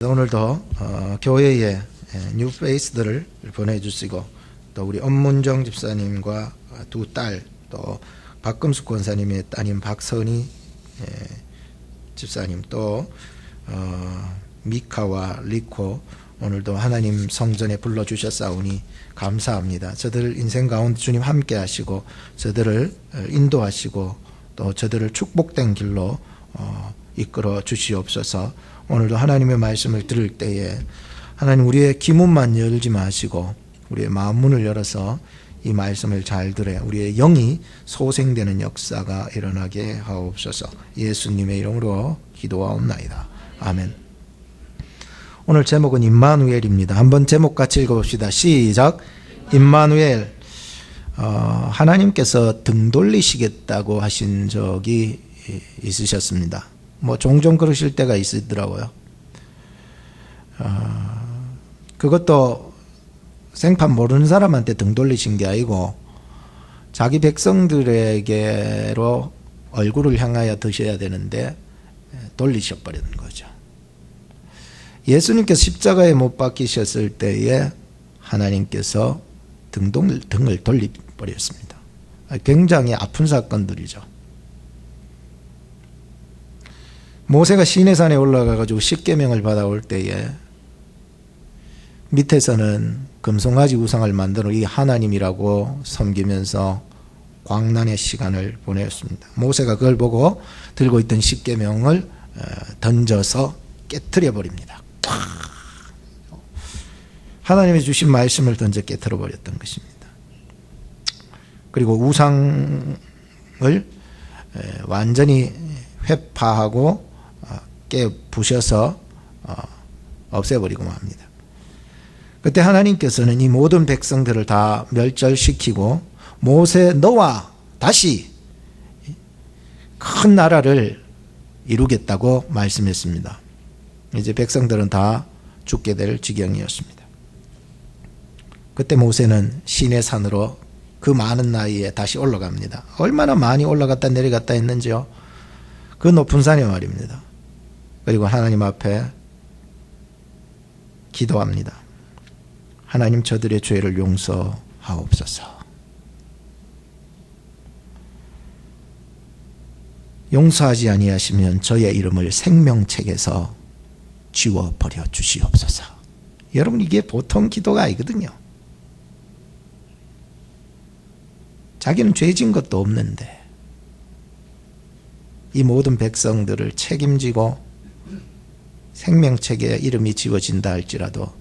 오늘도 교회에 뉴페이스들을 보내주시고 또 우리 엄문정 집사님과 두 딸, 또 박금숙 권사님의 따님 박선희 집사님, 또 미카와 리코, 오늘도 하나님 성전에 불러주셨사오니 감사합니다. 저들 인생 가운데 주님 함께 하시고 저들을 인도하시고 또 저들을 축복된 길로 이끌어 주시옵소서. 오늘도 하나님의 말씀을 들을 때에 하나님 우리의 귀문만 열지 마시고 우리의 마음문을 열어서 이 말씀을 잘 들어야 우리의 영이 소생되는 역사가 일어나게 하옵소서. 예수님의 이름으로 기도하옵나이다. 아멘. 오늘 제목은 임마누엘입니다. 한번 제목 같이 읽어봅시다. 시작. 임마누엘. 하나님께서 등 돌리시겠다고 하신 적이 있으셨습니다. 종종 그러실 때가 있더라고요. 그것도 생판 모르는 사람한테 등 돌리신 게 아니고 자기 백성들에게로 얼굴을 향하여 드셔야 되는데 돌리셔버리는 거죠. 예수님께서 십자가에 못 박히셨을 때에 하나님께서 등을 돌려버렸습니다. 굉장히 아픈 사건들이죠. 모세가 시내산에 올라가가지고 십계명을 받아올 때에 밑에서는 금송아지 우상을 만들어 이 하나님이라고 섬기면서 광란의 시간을 보냈습니다. 모세가 그걸 보고 들고 있던 십계명을 던져서 깨트려 버립니다. 하나님이 주신 말씀을 던져 깨트려 버렸던 것입니다. 그리고 우상을 완전히 회파하고 깨부셔서 없애버리고 맙니다. 그때 하나님께서는 이 모든 백성들을 다 멸절시키고 모세 너와 다시 큰 나라를 이루겠다고 말씀했습니다. 이제 백성들은 다 죽게 될 지경이었습니다. 그때 모세는 시내산으로 그 많은 나이에 다시 올라갑니다. 얼마나 많이 올라갔다 내려갔다 했는지요. 그 높은 산에 말입니다. 그리고 하나님 앞에 기도합니다. 하나님 저들의 죄를 용서하옵소서. 용서하지 아니하시면 저의 이름을 생명책에서 지워버려 주시옵소서. 여러분 이게 보통 기도가 아니거든요. 자기는 죄진 것도 없는데 이 모든 백성들을 책임지고 생명책에 이름이 지워진다 할지라도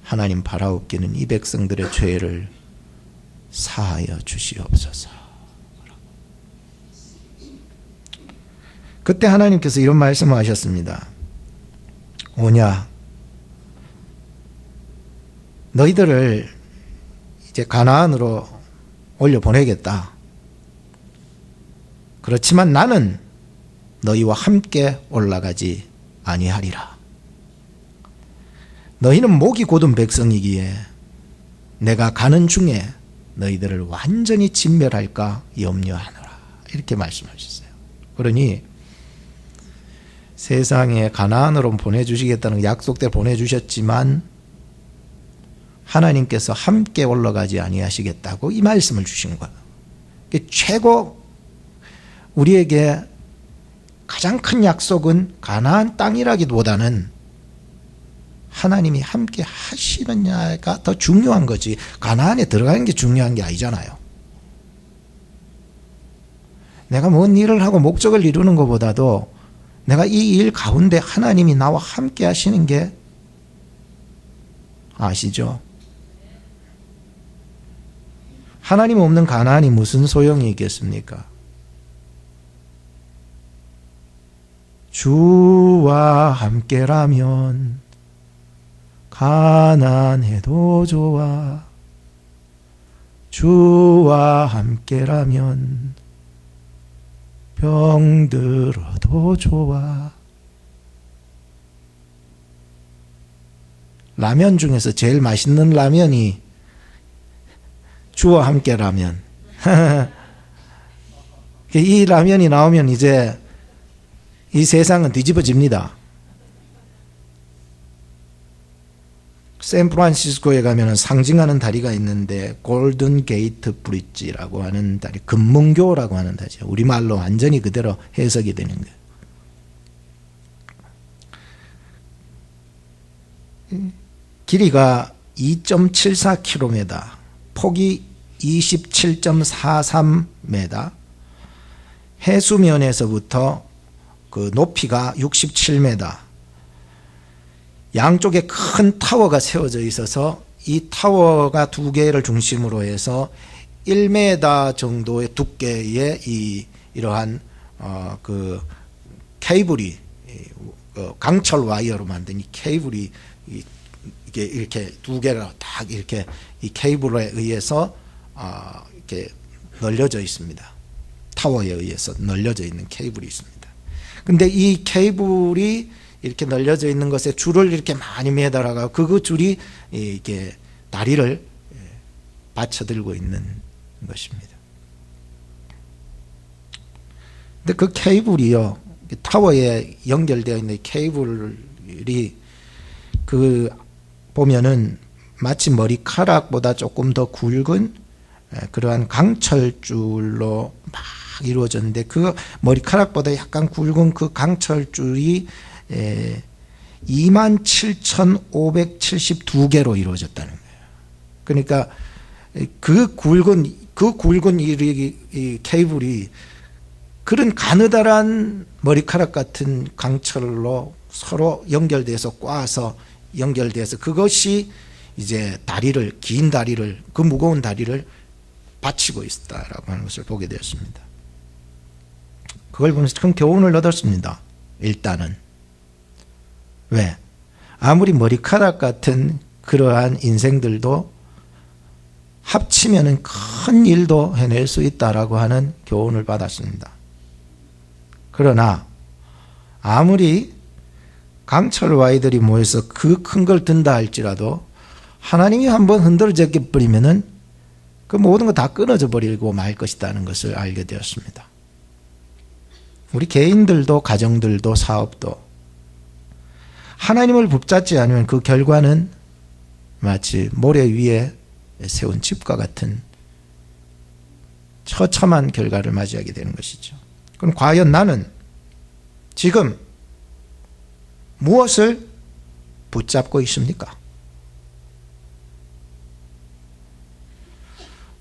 하나님 바라옵기는 이 백성들의 죄를 사하여 주시옵소서. 그때 하나님께서 이런 말씀을 하셨습니다. 오냐, 너희들을 이제 가나안으로 올려보내겠다. 그렇지만 나는 너희와 함께 올라가지 아니하리라. 너희는 목이 곧은 백성이기에 내가 가는 중에 너희들을 완전히 진멸할까 염려하노라. 이렇게 말씀하셨어요. 그러니 세상에 가나안으로 보내주시겠다는 약속대로 보내주셨지만 하나님께서 함께 올라가지 아니하시겠다고 이 말씀을 주신 거예요. 최고 우리에게 가장 큰 약속은 가나안 땅이라기보다는 하나님이 함께 하시느냐가 더 중요한 거지 가나안에 들어가는 게 중요한 게 아니잖아요. 내가 뭔 일을 하고 목적을 이루는 것보다도 내가 이 일 가운데 하나님이 나와 함께 하시는 게 아시죠? 하나님 없는 가나안이 무슨 소용이 있겠습니까? 주와 함께라면 가난해도 좋아. 주와 함께라면 병들어도 좋아. 라면 중에서 제일 맛있는 라면이 주와 함께라면 이 라면이 나오면 이제 이 세상은 뒤집어집니다. 샌프란시스코에 가면은 상징하는 다리가 있는데 골든 게이트 브릿지라고 하는 다리, 금문교라고 하는 다리죠. 우리말로 완전히 그대로 해석이 되는 거예요. 길이가 2.74km, 폭이 27.43m, 해수면에서부터 그 높이가 67m, 양쪽에 큰 타워가 세워져 있어서 이 타워가 두 개를 중심으로 해서 1m 정도의 두께의 이러한 그 케이블이, 강철 와이어로 만든 이 케이블이 이게 이렇게 두 개가 딱 이렇게 이 케이블에 의해서 이렇게 널려져 있습니다. 타워에 의해서 널려져 있는 케이블이 있습니다. 근데 이 케이블이 이렇게 널려져 있는 것에 줄을 이렇게 많이 매달아가 그 줄이 이게 다리를 받쳐들고 있는 것입니다. 근데 그 케이블이요, 타워에 연결되어 있는 케이블이 그 보면은 마치 머리카락보다 조금 더 굵은 그러한 강철줄로 막 이루어졌는데, 그 머리카락보다 약간 굵은 그 강철줄이 27,572개로 이루어졌다는 거예요. 그러니까 그 굵은 이 케이블이 그런 가느다란 머리카락 같은 강철로 서로 연결돼서 꽈서 연결돼서 그것이 이제 다리를, 긴 다리를, 그 무거운 다리를 받치고 있다라고 하는 것을 보게 되었습니다. 그걸 보면서 큰 교훈을 얻었습니다. 일단은 왜? 아무리 머리카락 같은 그러한 인생들도 합치면은 큰 일도 해낼 수 있다라고 하는 교훈을 받았습니다. 그러나 아무리 강철 와이들이 모여서 그 큰 걸 든다 할지라도 하나님이 한번 흔들어져 버리면은 그 모든 거 다 끊어져 버리고 말 것이라는 것을 알게 되었습니다. 우리 개인들도 가정들도 사업도 하나님을 붙잡지 않으면 그 결과는 마치 모래 위에 세운 집과 같은 처참한 결과를 맞이하게 되는 것이죠. 그럼 과연 나는 지금 무엇을 붙잡고 있습니까?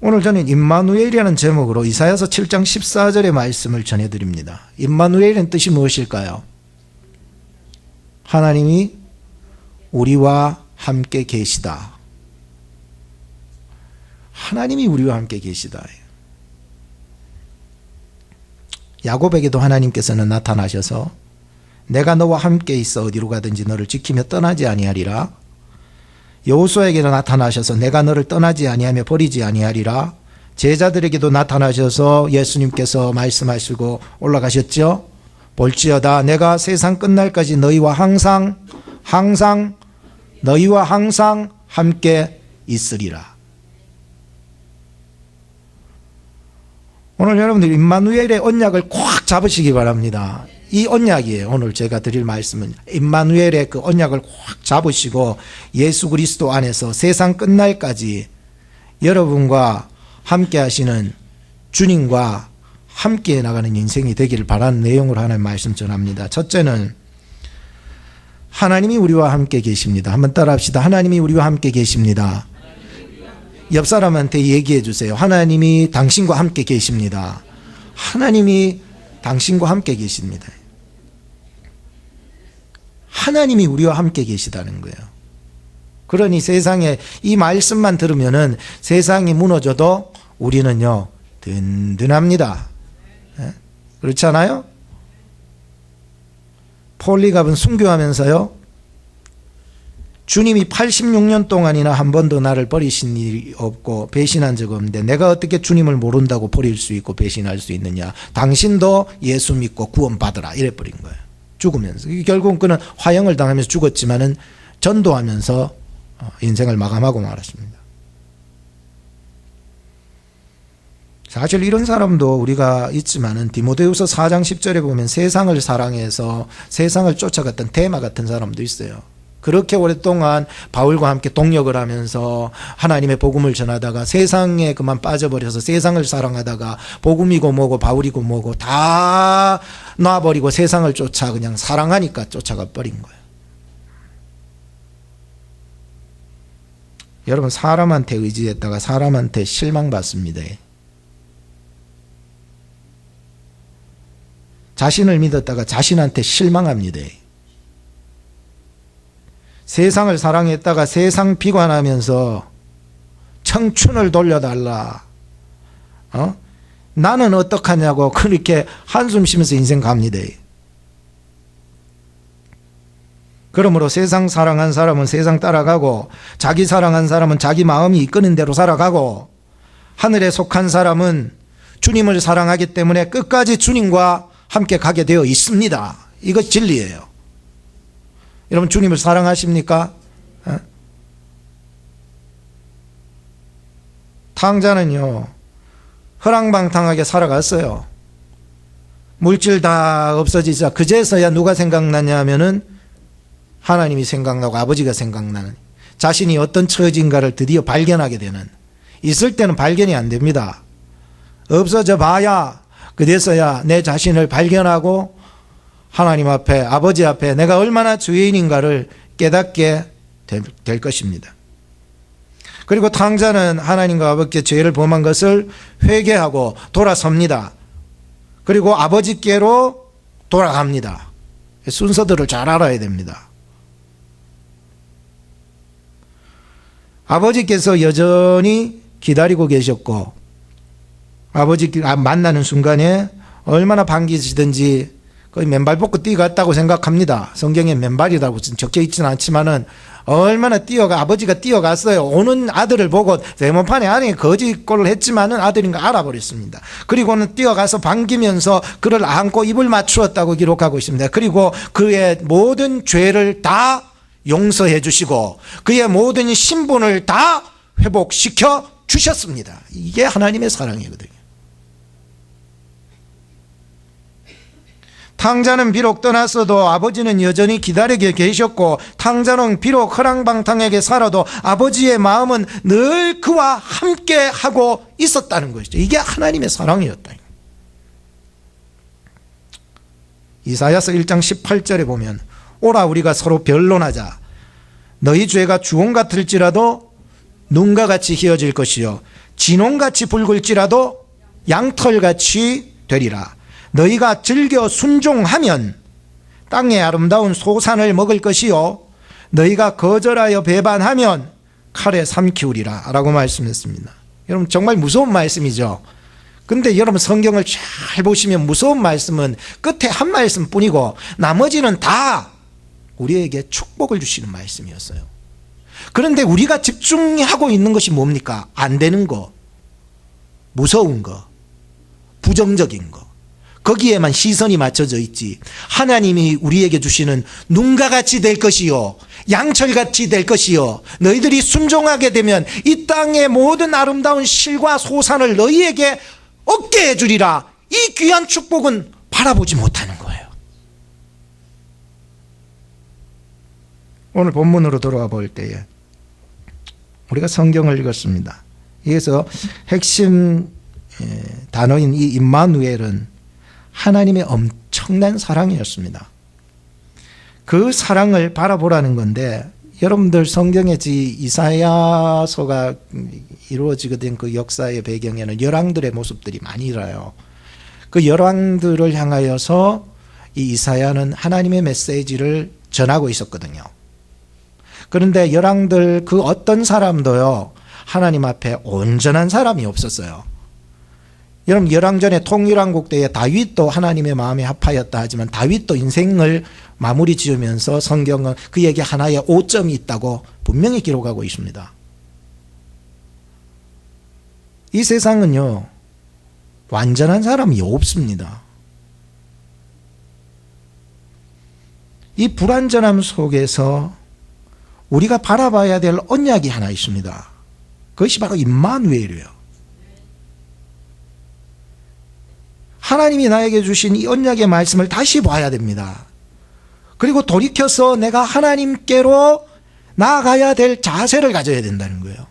오늘 저는 임마누엘이라는 제목으로 이사야서 7장 14절의 말씀을 전해드립니다. 임마누엘은 뜻이 무엇일까요? 하나님이 우리와 함께 계시다. 하나님이 우리와 함께 계시다. 야곱에게도 하나님께서는 나타나셔서 내가 너와 함께 있어 어디로 가든지 너를 지키며 떠나지 아니하리라. 여호수아에게도 나타나셔서 내가 너를 떠나지 아니하며 버리지 아니하리라. 제자들에게도 나타나셔서 예수님께서 말씀하시고 올라가셨죠. 볼지어다 내가 세상 끝날까지 너희와 항상 너희와 항상 함께 있으리라. 오늘 여러분들 임마누엘의 언약을 꽉 잡으시기 바랍니다. 이 언약이에요. 오늘 제가 드릴 말씀은 임마누엘의 그 언약을 꽉 잡으시고 예수 그리스도 안에서 세상 끝날까지 여러분과 함께 하시는 주님과 함께 나가는 인생이 되기를 바라는 내용으로 하나의 말씀 전합니다. 첫째는 하나님이 우리와 함께 계십니다. 한번 따라합시다. 하나님이 우리와 함께 계십니다. 옆 사람한테 얘기해 주세요. 하나님이 당신과 함께 계십니다. 하나님이 당신과 함께 계십니다. 하나님이 우리와 함께 계시다는 거예요. 그러니 세상에 이 말씀만 들으면은 세상이 무너져도 우리는요 든든합니다. 그렇지 않아요? 폴리갑은 순교하면서요 주님이 86년 동안이나 한 번도 나를 버리신 일이 없고 배신한 적 없는데 내가 어떻게 주님을 모른다고 버릴 수 있고 배신할 수 있느냐. 당신도 예수 믿고 구원받으라 이래버린 거예요. 죽으면서. 결국은 그는 화형을 당하면서 죽었지만은 전도하면서 인생을 마감하고 말았습니다. 사실 이런 사람도 우리가 있지만은 디모데후서 4장 10절에 보면 세상을 사랑해서 세상을 쫓아갔던 데마 같은 사람도 있어요. 그렇게 오랫동안 바울과 함께 동역을 하면서 하나님의 복음을 전하다가 세상에 그만 빠져버려서 세상을 사랑하다가 복음이고 뭐고 바울이고 뭐고 다 놔버리고 세상을 쫓아 그냥 사랑하니까 쫓아가 버린 거예요. 여러분, 사람한테 의지했다가 사람한테 실망받습니다. 자신을 믿었다가 자신한테 실망합니다. 세상을 사랑했다가 세상 비관하면서 청춘을 돌려달라, 나는 어떡하냐고 그렇게 한숨 쉬면서 인생 갑니다. 그러므로 세상 사랑한 사람은 세상 따라가고 자기 사랑한 사람은 자기 마음이 이끄는 대로 살아가고 하늘에 속한 사람은 주님을 사랑하기 때문에 끝까지 주님과 함께 가게 되어 있습니다. 이거 진리예요. 여러분, 주님을 사랑하십니까? 탕자는요, 허랑방탕하게 살아갔어요. 물질 다 없어지자 그제서야 누가 생각나냐 하면은 하나님이 생각나고 아버지가 생각나는, 자신이 어떤 처지인가를 드디어 발견하게 되는, 있을 때는 발견이 안 됩니다. 없어져 봐야 그제서야 내 자신을 발견하고 하나님 앞에, 아버지 앞에 내가 얼마나 죄인인가를 깨닫게 될 것입니다. 그리고 탕자는 하나님과 아버지께 죄를 범한 것을 회개하고 돌아섭니다. 그리고 아버지께로 돌아갑니다. 순서들을 잘 알아야 됩니다. 아버지께서 여전히 기다리고 계셨고 아버지 만나는 순간에 얼마나 반기시든지 거의 맨발 벗고 뛰어갔다고 생각합니다. 성경에 맨발이라고 적혀 있지는 않지만은 얼마나 아버지가 뛰어갔어요. 오는 아들을 보고 대문판에 안에 거짓골을 했지만은 아들인 거 알아버렸습니다. 그리고는 뛰어가서 반기면서 그를 안고 입을 맞추었다고 기록하고 있습니다. 그리고 그의 모든 죄를 다 용서해 주시고 그의 모든 신분을 다 회복시켜 주셨습니다. 이게 하나님의 사랑이거든요. 탕자는 비록 떠났어도 아버지는 여전히 기다리게 계셨고 탕자는 비록 허랑방탕하게 살아도 아버지의 마음은 늘 그와 함께 하고 있었다는 것이죠. 이게 하나님의 사랑이었다. 이사야서 1장 18절에 보면 오라 우리가 서로 변론하자. 너희 죄가 주홍 같을지라도 눈과 같이 희어질 것이요 진홍같이 붉을지라도 양털같이 되리라. 너희가 즐겨 순종하면 땅의 아름다운 소산을 먹을 것이요 너희가 거절하여 배반하면 칼에 삼키우리라 라고 말씀했습니다. 여러분, 정말 무서운 말씀이죠. 근데 여러분, 성경을 잘 보시면 무서운 말씀은 끝에 한 말씀뿐이고 나머지는 다 우리에게 축복을 주시는 말씀이었어요. 그런데 우리가 집중하고 있는 것이 뭡니까? 안 되는 거, 무서운 거, 부정적인 거, 거기에만 시선이 맞춰져 있지. 하나님이 우리에게 주시는 눈과 같이 될 것이요 양철같이 될 것이요 너희들이 순종하게 되면 이 땅의 모든 아름다운 실과 소산을 너희에게 얻게 해주리라. 이 귀한 축복은 바라보지 못하는 거예요. 오늘 본문으로 돌아와 볼 때에 우리가 성경을 읽었습니다. 여기서 핵심 단어인 이 임마누엘은 하나님의 엄청난 사랑이었습니다. 그 사랑을 바라보라는 건데, 여러분들 성경의 이사야서가 이루어지게 된 그 역사의 배경에는 열왕들의 모습들이 많이 일어요. 그 열왕들을 향하여서 이 이사야는 하나님의 메시지를 전하고 있었거든요. 그런데 열왕들 그 어떤 사람도요 하나님 앞에 온전한 사람이 없었어요. 여러분, 열왕전의 통일왕국 때에 다윗도 하나님의 마음에 합하였다 하지만 다윗도 인생을 마무리 지으면서 성경은 그에게 하나의 오점이 있다고 분명히 기록하고 있습니다. 이 세상은요 완전한 사람이 없습니다. 이 불완전함 속에서 우리가 바라봐야 될 언약이 하나 있습니다. 그것이 바로 임마누엘이에요. 하나님이 나에게 주신 이 언약의 말씀을 다시 봐야 됩니다. 그리고 돌이켜서 내가 하나님께로 나아가야 될 자세를 가져야 된다는 거예요.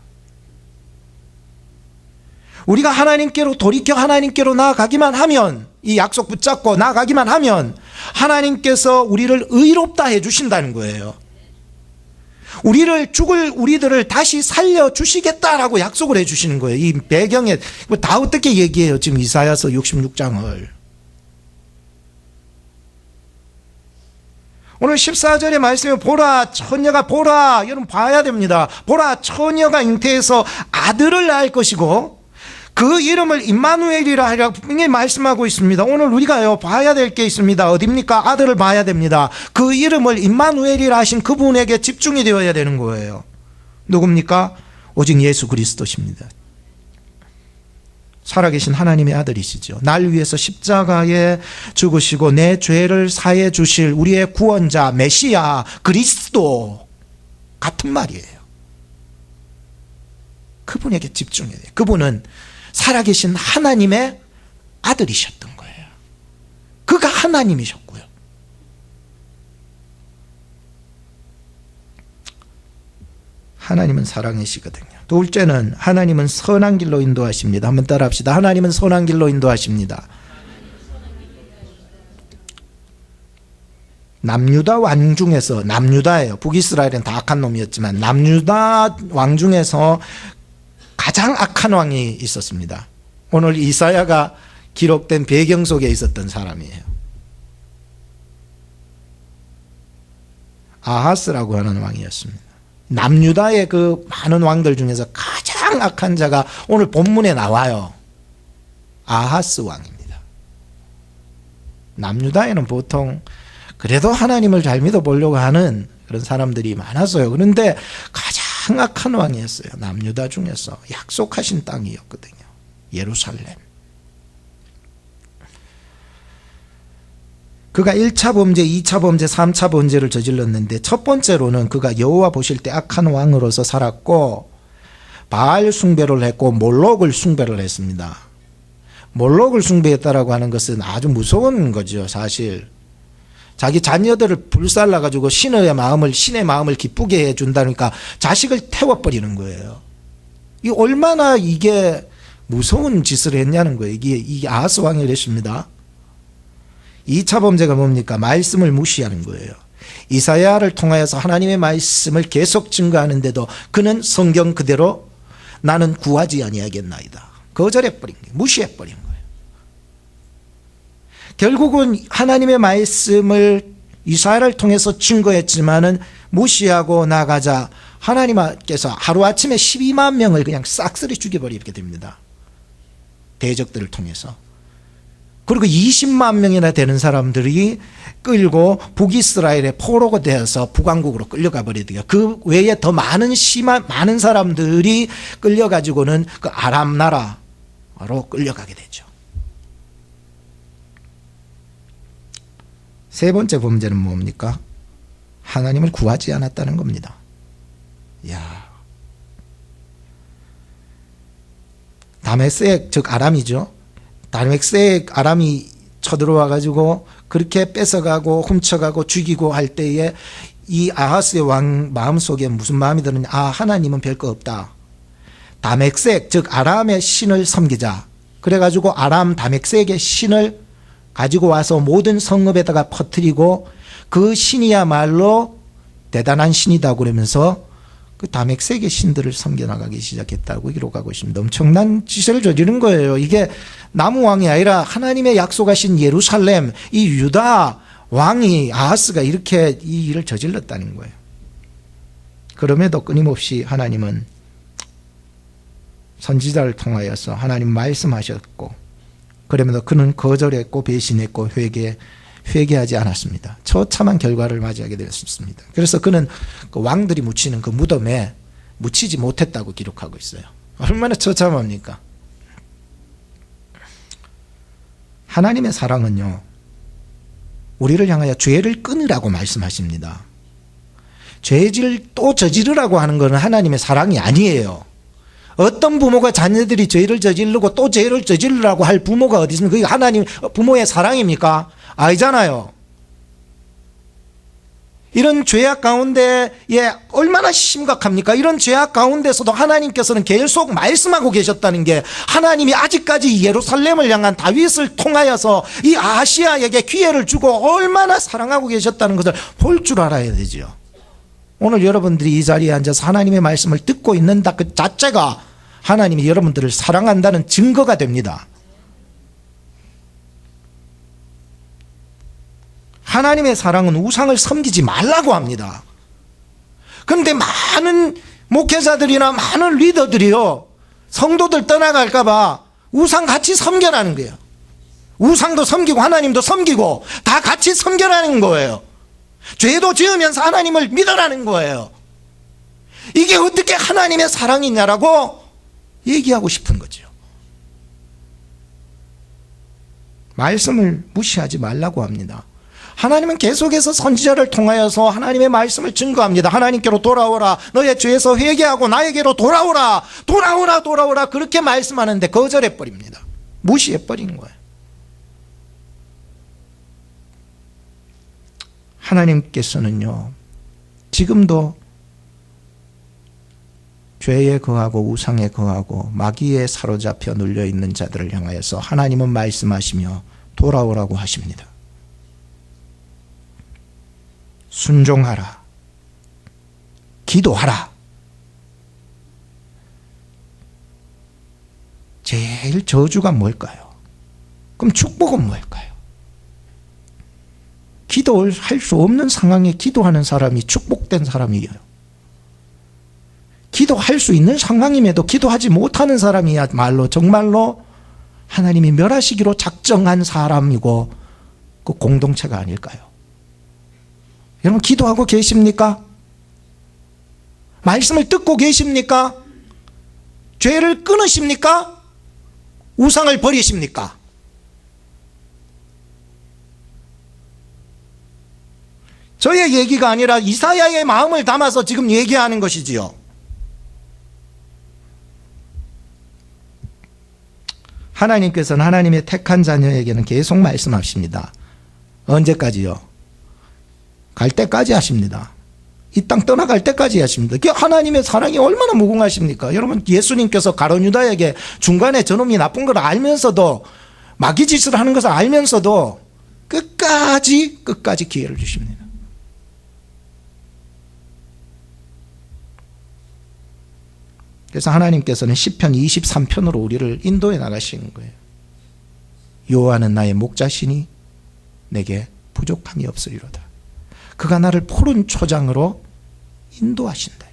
우리가 하나님께로 돌이켜 하나님께로 나아가기만 하면, 이 약속 붙잡고 나아가기만 하면 하나님께서 우리를 의롭다 해주신다는 거예요. 죽을 우리들을 다시 살려주시겠다라고 약속을 해주시는 거예요. 이 배경에 다 어떻게 얘기해요, 지금 이사야서 66장을. 오늘 14절의 말씀에 보라 처녀가, 보라, 여러분 봐야 됩니다. 보라 처녀가 잉태해서 아들을 낳을 것이고 그 이름을 임마누엘이라 하리라 분명히 말씀하고 있습니다. 오늘 우리가요 봐야 될 게 있습니다. 어딥니까? 아들을 봐야 됩니다. 그 이름을 임마누엘이라 하신 그분에게 집중이 되어야 되는 거예요. 누굽니까? 오직 예수 그리스도십니다. 살아계신 하나님의 아들이시죠. 날 위해서 십자가에 죽으시고 내 죄를 사해 주실 우리의 구원자 메시아 그리스도 같은 말이에요. 그분에게 집중해야 돼요. 그분은 살아계신 하나님의 아들이셨던 거예요. 그가 하나님이셨고요. 하나님은 사랑이시거든요. 둘째는 하나님은 선한 길로 인도하십니다. 한번 따라합시다. 하나님은 선한 길로 인도하십니다. 남유다 왕 중에서, 남유다예요. 북이스라엘은 다 악한 놈이었지만 남유다 왕 중에서 가장 악한 왕이 있었습니다. 오늘 이사야가 기록된 배경 속에 있었던 사람이에요. 아하스라고 하는 왕이었습니다. 남유다의 그 많은 왕들 중에서 가장 악한 자가 오늘 본문에 나와요. 아하스 왕입니다. 남유다에는 보통 그래도 하나님을 잘 믿어보려고 하는 그런 사람들이 많았어요. 그런데 가장 악한 왕이었어요. 남유다 중에서 약속하신 땅이었거든요. 예루살렘. 그가 1차 범죄, 2차 범죄, 3차 범죄를 저질렀는데 첫 번째로는 그가 여호와 보실 때 악한 왕으로서 살았고 바알 숭배를 했고 몰록을 숭배를 했습니다. 몰록을 숭배했다라고 하는 것은 아주 무서운 거죠. 사실 자기 자녀들을 불살라가지고 신의 마음을 기쁘게 해준다니까 자식을 태워버리는 거예요. 이 얼마나 이게 무서운 짓을 했냐는 거예요. 이게 아하스 왕이 그랬습니다. 2차 범죄가 뭡니까? 말씀을 무시하는 거예요. 이사야를 통하여서 하나님의 말씀을 계속 증거하는데도 그는 성경 그대로 나는 구하지 아니하겠나이다. 거절해버린 거예요. 무시해버린 거예요. 결국은 하나님의 말씀을 이사야를 통해서 증거했지만은 무시하고 나가자 하나님께서 하루아침에 12만 명을 그냥 싹쓸이 죽여버리게 됩니다. 대적들을 통해서. 그리고 20만 명이나 되는 사람들이 끌고 북이스라엘의 포로가 되어서 북왕국으로 끌려가 버리더요. 그 외에 더 많은 사람들이 끌려가지고는 그 아람 나라로 끌려가게 되죠. 세 번째 범죄는 뭡니까? 하나님을 구하지 않았다는 겁니다. 야, 다메섹 즉 아람이죠. 다메섹 아람이 쳐들어와 가지고 그렇게 뺏어가고 훔쳐가고 죽이고 할 때에 이 아하스의 왕 마음속에 무슨 마음이 드느냐? 아, 하나님은 별거 없다. 다메섹 즉 아람의 신을 섬기자. 그래가지고 아람 다메섹의 신을 가지고 와서 모든 성읍에다가 퍼뜨리고 그 신이야말로 대단한 신이다 그러면서 그 다메섹의 신들을 섬겨나가기 시작했다고 기록하고 있습니다. 엄청난 짓을 저지른 거예요. 이게 나무 왕이 아니라 하나님의 약속하신 예루살렘, 이 유다 왕이 아하스가 이렇게 이 일을 저질렀다는 거예요. 그럼에도 끊임없이 하나님은 선지자를 통하여서 하나님 말씀하셨고 그러면서 그는 거절했고 배신했고 회개하지 않았습니다. 처참한 결과를 맞이하게 되었습니다. 그래서 그는 그 왕들이 묻히는 그 무덤에 묻히지 못했다고 기록하고 있어요. 얼마나 처참합니까? 하나님의 사랑은요, 우리를 향하여 죄를 끊으라고 말씀하십니다. 죄를 또 저지르라고 하는 것은 하나님의 사랑이 아니에요. 어떤 부모가 자녀들이 죄를 저지르고 또 죄를 저지르라고 할 부모가 어디 있습니까? 그게 하나님 부모의 사랑입니까? 아니잖아요. 이런 죄악 가운데에 얼마나 심각합니까? 이런 죄악 가운데서도 하나님께서는 계속 말씀하고 계셨다는 게, 하나님이 아직까지 예루살렘을 향한 다윗을 통하여서 이 아하시아에게 기회를 주고 얼마나 사랑하고 계셨다는 것을 볼 줄 알아야 되죠. 오늘 여러분들이 이 자리에 앉아서 하나님의 말씀을 듣고 있는다 그 자체가 하나님이 여러분들을 사랑한다는 증거가 됩니다. 하나님의 사랑은 우상을 섬기지 말라고 합니다. 그런데 많은 목회자들이나 많은 리더들이요, 성도들 떠나갈까 봐 우상 같이 섬겨라는 거예요. 우상도 섬기고 하나님도 섬기고 다 같이 섬겨라는 거예요. 죄도 지으면서 하나님을 믿으라는 거예요. 이게 어떻게 하나님의 사랑이냐라고 얘기하고 싶은 거죠. 말씀을 무시하지 말라고 합니다. 하나님은 계속해서 선지자를 통하여서 하나님의 말씀을 증거합니다. 하나님께로 돌아오라, 너의 죄에서 회개하고 나에게로 돌아오라, 돌아오라, 돌아오라, 그렇게 말씀하는데 거절해버립니다. 무시해버리는 거예요. 하나님께서는요, 지금도 죄에 거하고 우상에 거하고 마귀에 사로잡혀 눌려있는 자들을 향하여서 하나님은 말씀하시며 돌아오라고 하십니다. 순종하라, 기도하라. 제일 저주가 뭘까요? 그럼 축복은 뭘까요? 기도를 할 수 없는 상황에 기도하는 사람이 축복된 사람이에요. 기도할 수 있는 상황임에도 기도하지 못하는 사람이야말로 정말로 하나님이 멸하시기로 작정한 사람이고 그 공동체가 아닐까요? 여러분, 기도하고 계십니까? 말씀을 듣고 계십니까? 죄를 끊으십니까? 우상을 버리십니까? 저의 얘기가 아니라 이사야의 마음을 담아서 지금 얘기하는 것이지요. 하나님께서는 하나님의 택한 자녀에게는 계속 말씀하십니다. 언제까지요? 갈 때까지 하십니다. 이 땅 떠나갈 때까지 하십니다. 그게 하나님의 사랑이 얼마나 무궁하십니까? 여러분, 예수님께서 가룟 유다에게 중간에 저놈이 나쁜 걸 알면서도, 마귀 짓을 하는 것을 알면서도 끝까지 기회를 주십니다. 그래서 하나님께서는 시편 23편으로 우리를 인도해 나가시는 거예요. 여호와는 나의 목자시니 내게 부족함이 없으리로다. 그가 나를 푸른 초장으로 인도하신다.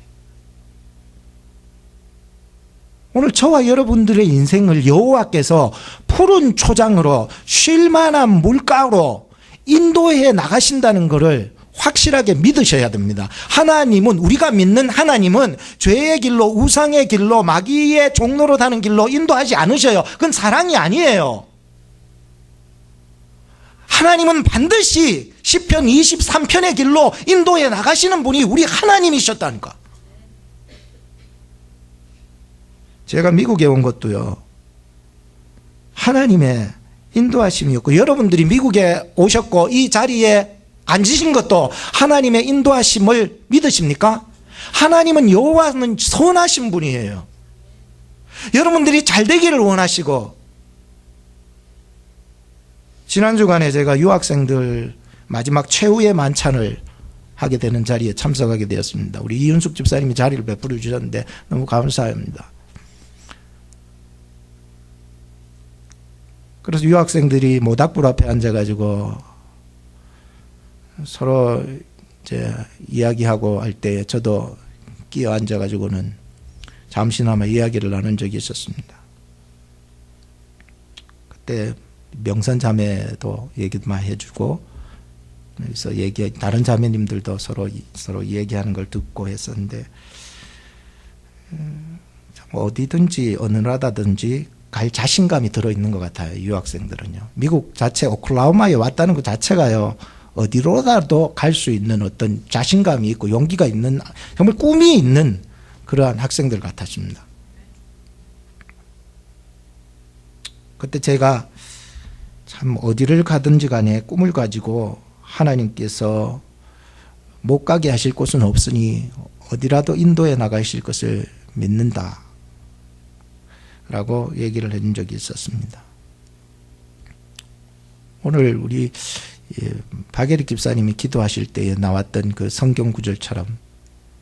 오늘 저와 여러분들의 인생을 여호와께서 푸른 초장으로 쉴 만한 물가로 인도해 나가신다는 것을 확실하게 믿으셔야 됩니다. 하나님은, 우리가 믿는 하나님은 죄의 길로, 우상의 길로, 마귀의 종로로 가는 길로 인도하지 않으셔요. 그건 사랑이 아니에요. 하나님은 반드시 시편 23편의 길로 인도해 나가시는 분이 우리 하나님이셨다니까. 제가 미국에 온 것도요, 하나님의 인도하심이었고, 여러분들이 미국에 오셨고 이 자리에 앉으신 것도 하나님의 인도하심을 믿으십니까? 하나님은, 여호와는 선하신 분이에요. 여러분들이 잘 되기를 원하시고, 지난 주간에 제가 유학생들 마지막 최후의 만찬을 하게 되는 자리에 참석하게 되었습니다. 우리 이윤숙 집사님이 자리를 베풀어 주셨는데 너무 감사합니다. 그래서 유학생들이 모닥불 앞에 앉아가지고 서로 이제 이야기하고 할 때 저도 끼어 앉아가지고는 잠시나마 이야기를 나눈 적이 있었습니다. 그때 명선 자매도 얘기도 많이 해주고, 그래서 다른 자매님들도 서로 얘기하는 걸 듣고 했었는데, 어디든지 어느 나라든지 갈 자신감이 들어있는 것 같아요. 유학생들은요. 미국 자체 오클라호마에 왔다는 것 자체가요, 어디로라도 갈 수 있는 어떤 자신감이 있고 용기가 있는, 정말 꿈이 있는 그러한 학생들 같았습니다. 그때 제가 참 어디를 가든지 간에 꿈을 가지고 하나님께서 못 가게 하실 곳은 없으니 어디라도 인도해 나가실 것을 믿는다 라고 얘기를 해준 적이 있었습니다. 오늘 우리 박예리 집사님이 기도하실 때에 나왔던 그 성경 구절처럼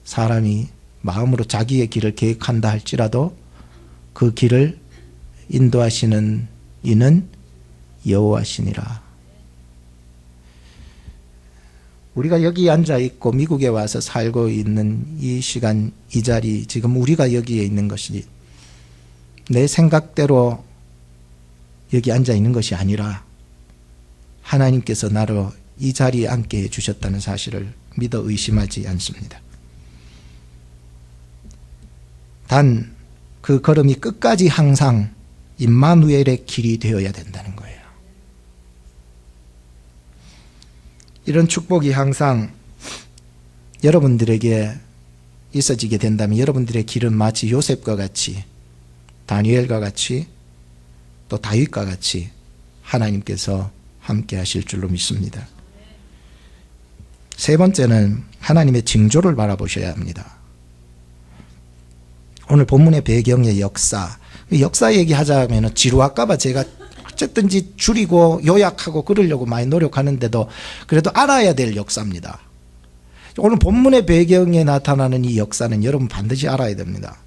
사람이 마음으로 자기의 길을 계획한다 할지라도 그 길을 인도하시는 이는 여호와시니라. 우리가 여기 앉아 있고 미국에 와서 살고 있는 이 시간, 이 자리, 지금 우리가 여기에 있는 것이 내 생각대로 여기 앉아 있는 것이 아니라 하나님께서 나를 이 자리에 앉게 해주셨다는 사실을 믿어 의심하지 않습니다. 단 그 걸음이 끝까지 항상 임마누엘의 길이 되어야 된다는 거예요. 이런 축복이 항상 여러분들에게 있어지게 된다면 여러분들의 길은 마치 요셉과 같이, 다니엘과 같이, 또 다윗과 같이 하나님께서 함께 하실 줄로 믿습니다. 세 번째는 하나님의 징조를 바라보셔야 합니다. 오늘 본문의 배경의 역사 얘기하자면 지루할까봐 제가 어쨌든지 줄이고 요약하고 그러려고 많이 노력하는데도 그래도 알아야 될 역사입니다. 오늘 본문의 배경에 나타나는 이 역사는 여러분 반드시 알아야 됩니다.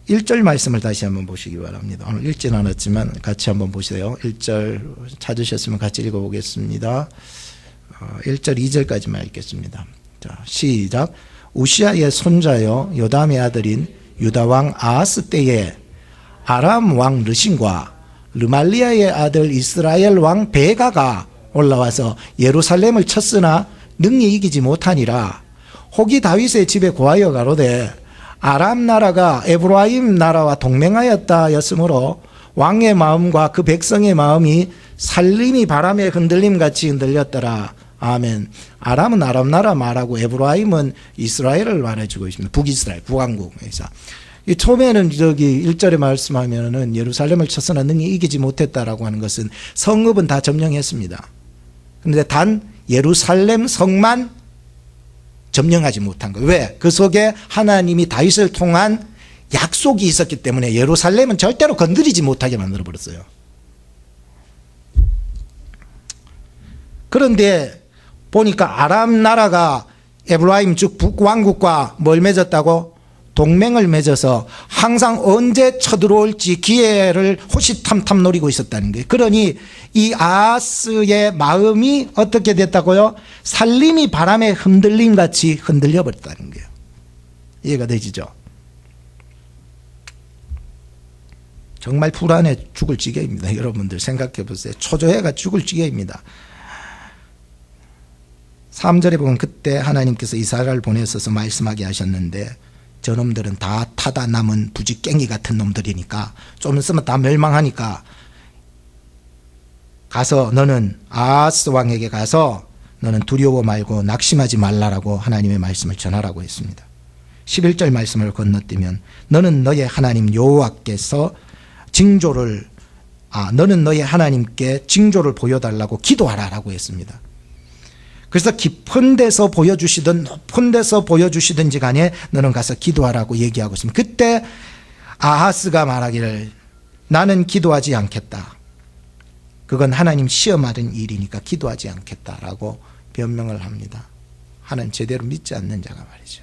1절 말씀을 다시 한번 보시기 바랍니다. 오늘 읽지는 않았지만 같이 한번 보세요. 1절 찾으셨으면 같이 읽어보겠습니다. 1절 2절까지만 읽겠습니다. 자, 시작. 우시아의 손자요 요담의 아들인 유다왕 아하스 때에 아람 왕 르신과 르말리아의 아들 이스라엘 왕 베가가 올라와서 예루살렘을 쳤으나 능히 이기지 못하니라. 혹이 다윗의 집에 고하여 가로되 아람 나라가 에브라임 나라와 동맹하였다 였으므로 왕의 마음과 그 백성의 마음이 살림이 바람에 흔들림같이 흔들렸더라. 아멘. 아람은 아람 나라 말하고 에브라임은 이스라엘을 말해주고 있습니다. 북이스라엘, 북왕국에서. 이 처음에는 저기 1절에 말씀하면은 예루살렘을 쳤으나 능히 이기지 못했다라고 하는 것은 성읍은 다 점령했습니다. 그런데 단 예루살렘 성만 점령하지 못한 거예요. 왜? 그 속에 하나님이 다윗을 통한 약속이 있었기 때문에 예루살렘은 절대로 건드리지 못하게 만들어버렸어요. 그런데 보니까 아람 나라가 에브라임 즉 북왕국과 뭘 맺었다고? 동맹을 맺어서 항상 언제 쳐들어올지 기회를 호시탐탐 노리고 있었다는 거예요. 그러니 이 아하스의 마음이 어떻게 됐다고요? 살림이 바람에 흔들림같이 흔들려 버렸다는 거예요. 이해가 되시죠? 정말 불안해 죽을 지경입니다. 여러분들 생각해 보세요. 초조해가 죽을 지경입니다. 3절에 보면 그때 하나님께서 이사야를 보내셔서 말씀하게 하셨는데 저놈들은 다 타다 남은 부지깽이 같은 놈들이니까 좀 있으면 다 멸망하니까 가서 너는 아하스 왕에게 가서 너는 두려워 말고 낙심하지 말라라고 하나님의 말씀을 전하라고 했습니다. 11절 말씀을 건너뛰면 너는 너의 하나님 여호와께서 너는 너의 하나님께 징조를 보여달라고 기도하라라고 했습니다. 그래서 깊은 데서 보여주시든 높은 데서 보여주시든지 간에 너는 가서 기도하라고 얘기하고 있습니다. 그때 아하스가 말하기를 나는 기도하지 않겠다. 그건 하나님 시험하는 일이니까 기도하지 않겠다라고 변명을 합니다. 하나님 제대로 믿지 않는 자가 말이죠.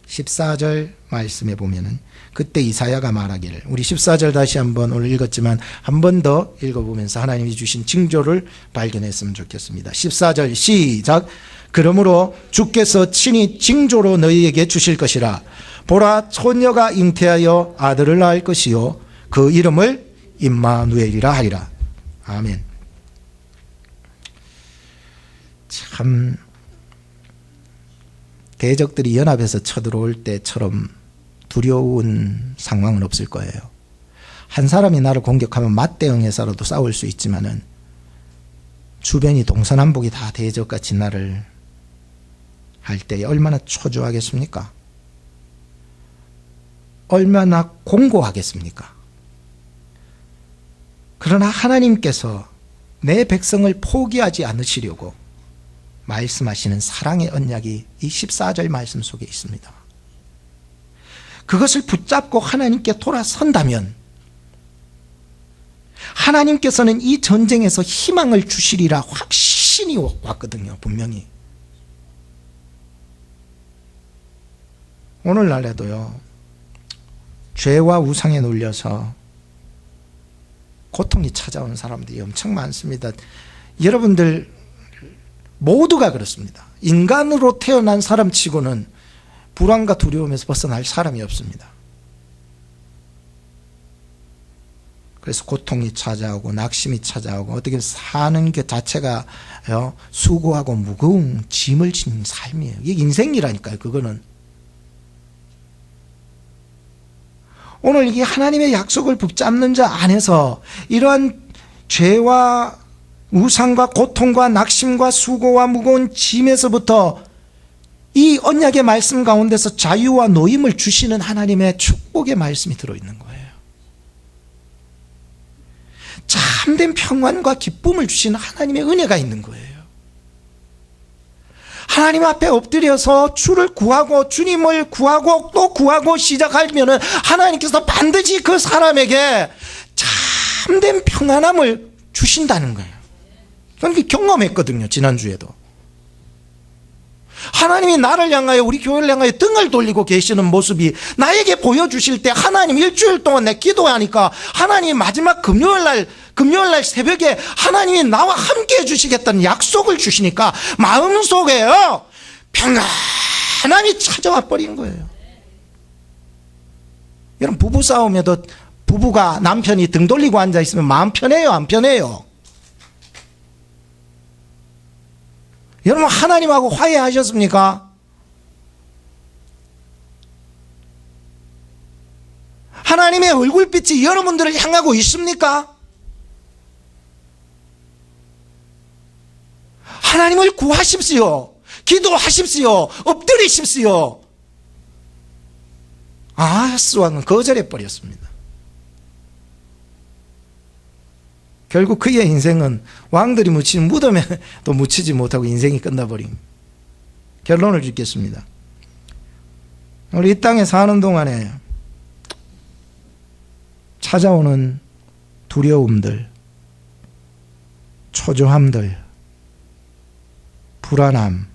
14절 말씀에 보면은 그때 이사야가 말하기를, 우리 14절 다시 한번 오늘 읽었지만 한 번 더 읽어보면서 하나님이 주신 징조를 발견했으면 좋겠습니다. 14절 시작. 그러므로 주께서 친히 징조로 너희에게 주실 것이라. 보라, 처녀가 잉태하여 아들을 낳을 것이요 그 이름을 임마누엘이라 하리라. 아멘. 참 대적들이 연합해서 쳐들어올 때처럼 두려운 상황은 없을 거예요. 한 사람이 나를 공격하면 맞대응해서라도 싸울 수 있지만은 주변이 동서남북이 다 대적같이 나를 할 때 얼마나 초조하겠습니까? 얼마나 공고하겠습니까? 그러나 하나님께서 내 백성을 포기하지 않으시려고 말씀하시는 사랑의 언약이 이 14절 말씀 속에 있습니다. 그것을 붙잡고 하나님께 돌아선다면 하나님께서는 이 전쟁에서 희망을 주시리라 확신이 왔거든요. 분명히. 오늘날에도요, 죄와 우상에 눌려서 고통이 찾아오는 사람들이 엄청 많습니다. 여러분들 모두가 그렇습니다. 인간으로 태어난 사람치고는 불안과 두려움에서 벗어날 사람이 없습니다. 그래서 고통이 찾아오고 낙심이 찾아오고 어떻게 사는 것 자체가 수고하고 무거운 짐을 지닌 삶이에요. 이게 인생이라니까요. 그거는. 오늘 이 하나님의 약속을 붙잡는 자 안에서 이러한 죄와 우상과 고통과 낙심과 수고와 무거운 짐에서부터 이 언약의 말씀 가운데서 자유와 노임을 주시는 하나님의 축복의 말씀이 들어있는 거예요. 참된 평안과 기쁨을 주시는 하나님의 은혜가 있는 거예요. 하나님 앞에 엎드려서 주를 구하고 주님을 구하고 또 구하고 시작하면 하나님께서 반드시 그 사람에게 참된 평안함을 주신다는 거예요. 저는 경험했거든요. 지난주에도. 하나님이 나를 향하여 우리 교회를 향하여 등을 돌리고 계시는 모습이 나에게 보여주실 때 하나님 일주일 동안 내 기도하니까 하나님 마지막 금요일날 새벽에 하나님이 나와 함께 해주시겠다는 약속을 주시니까 마음속에요 평안함이 찾아와 버린 거예요. 여러분 부부싸움에도 부부가 남편이 등 돌리고 앉아있으면 마음 편해요 안 편해요? 여러분 하나님하고 화해하셨습니까? 하나님의 얼굴빛이 여러분들을 향하고 있습니까? 하나님을 구하십시오. 기도하십시오. 엎드리십시오. 아하스 왕은 거절해 버렸습니다. 결국 그의 인생은 왕들이 묻히는 무덤에 또 묻히지 못하고 인생이 끝나버린 결론을 짓겠습니다. 우리 이 땅에 사는 동안에 찾아오는 두려움들, 초조함들, 불안함,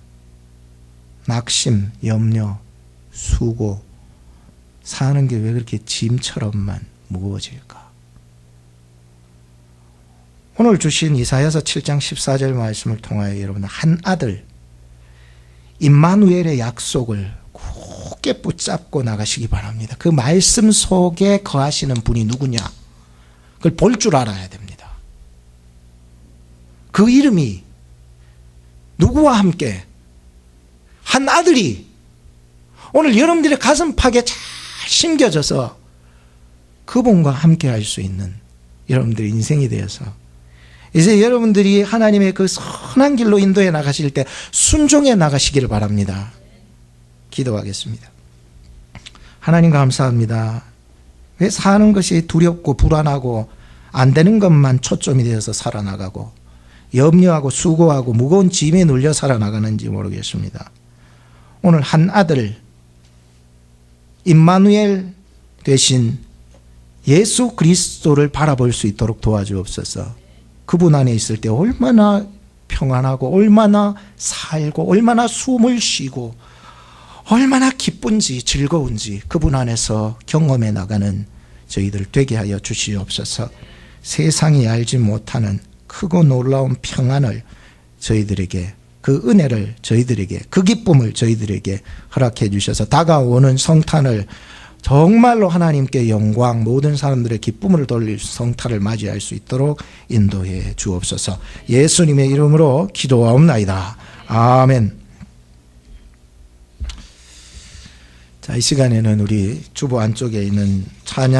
낙심, 염려, 수고, 사는 게 왜 그렇게 짐처럼만 무거워질까? 오늘 주신 이사야서 7장 14절 말씀을 통하여 여러분 한 아들 임마누엘의 약속을 굳게 붙잡고 나가시기 바랍니다. 그 말씀 속에 거하시는 분이 누구냐? 그걸 볼 줄 알아야 됩니다. 그 이름이 누구와 함께 한 아들이 오늘 여러분들의 가슴팍에 잘 심겨져서 그분과 함께 할 수 있는 여러분들의 인생이 되어서 이제 여러분들이 하나님의 그 선한 길로 인도해 나가실 때 순종해 나가시기를 바랍니다. 기도하겠습니다. 하나님 감사합니다. 왜 사는 것이 두렵고 불안하고 안 되는 것만 초점이 되어서 살아나가고 염려하고 수고하고 무거운 짐에 눌려 살아나가는지 모르겠습니다. 오늘 한 아들 임마누엘 되신 예수 그리스도를 바라볼 수 있도록 도와주옵소서. 그분 안에 있을 때 얼마나 평안하고 얼마나 살고 얼마나 숨을 쉬고 얼마나 기쁜지 즐거운지 그분 안에서 경험해 나가는 저희들 되게 하여 주시옵소서. 세상이 알지 못하는 크고 놀라운 평안을 저희들에게, 그 은혜를 저희들에게, 그 기쁨을 저희들에게 허락해 주셔서 다가오는 성탄을 정말로 하나님께 영광, 모든 사람들의 기쁨을 돌릴 성탄을 맞이할 수 있도록 인도해 주옵소서. 예수님의 이름으로 기도하옵나이다. 아멘. 자, 이 시간에는 우리 주보 안쪽에 있는 찬양